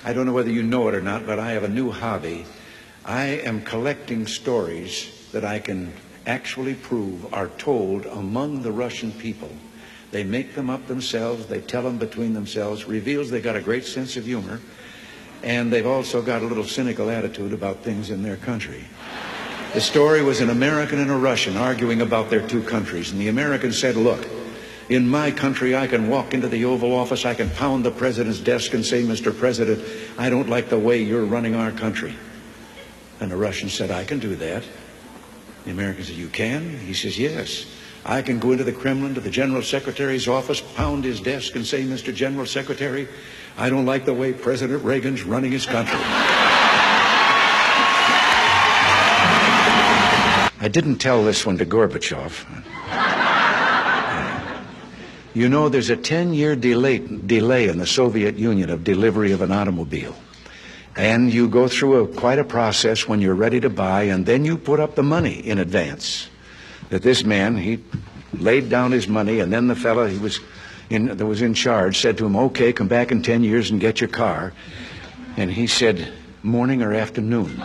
I don't know whether you know it or not, but I have a new hobby. I am collecting stories that I can actually prove are told among the Russian people. They make them up themselves, they tell them between themselves, reveals they got a great sense of humor, and they've also got a little cynical attitude about things in their country. The story was an American and a Russian arguing about their two countries, and the American said, look, in my country, I can walk into the Oval Office, I can pound the president's desk and say, Mr. President, I don't like the way you're running our country. And the Russian said, I can do that. The American said, you can? He says, yes. I can go into the Kremlin, to the General Secretary's office, pound his desk and say, Mr. General Secretary, I don't like the way President Reagan's running his country. I didn't tell this one to Gorbachev. You know, there's a 10-year delay in the Soviet Union of delivery of an automobile. And you go through quite a process when you're ready to buy, and then you put up the money in advance. That this man, he laid down his money, and then the fellow that was in charge said to him, okay, come back in 10 years and get your car. And he said, morning or afternoon?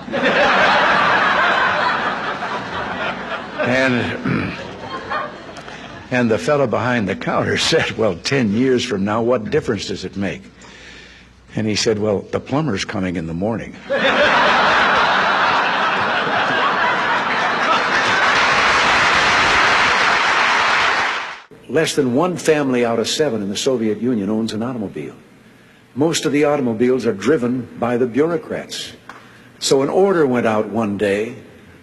And the fellow behind the counter said, well, 10 years from now, what difference does it make? And he said, well, the plumber's coming in the morning. Less than one family out of 7 in the Soviet Union owns an automobile. Most of the automobiles are driven by the bureaucrats. So an order went out one day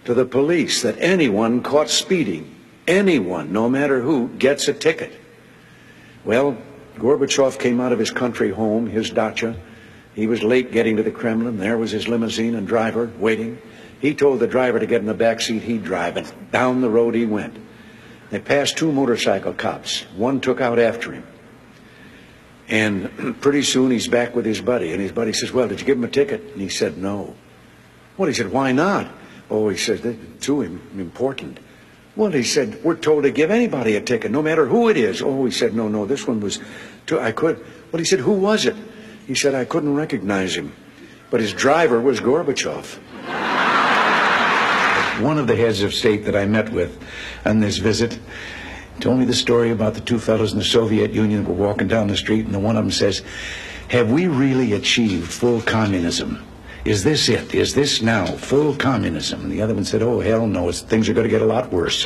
to the police that anyone caught speeding, anyone, no matter who, gets a ticket. Well, Gorbachev came out of his country home, his dacha. He was late getting to the Kremlin. There was his limousine and driver waiting. He told the driver to get in the back seat, he'd drive, and down the road he went. They passed 2 motorcycle cops. One took out after him. And pretty soon he's back with his buddy, and his buddy says, well, did you give him a ticket? And he said, no. Well, he said, why not? Oh, he said, they're too important. Well, he said, we're told to give anybody a ticket, no matter who it is. Oh, he said, no, this one was I could. Well, he said, who was it? He said, I couldn't recognize him. But his driver was Gorbachev. One of the heads of state that I met with on this visit told me the story about the 2 fellows in the Soviet Union who were walking down the street, and the one of them says, have we really achieved full communism? Is this it? Is this now full communism? And the other one said, oh, hell no, things are going to get a lot worse.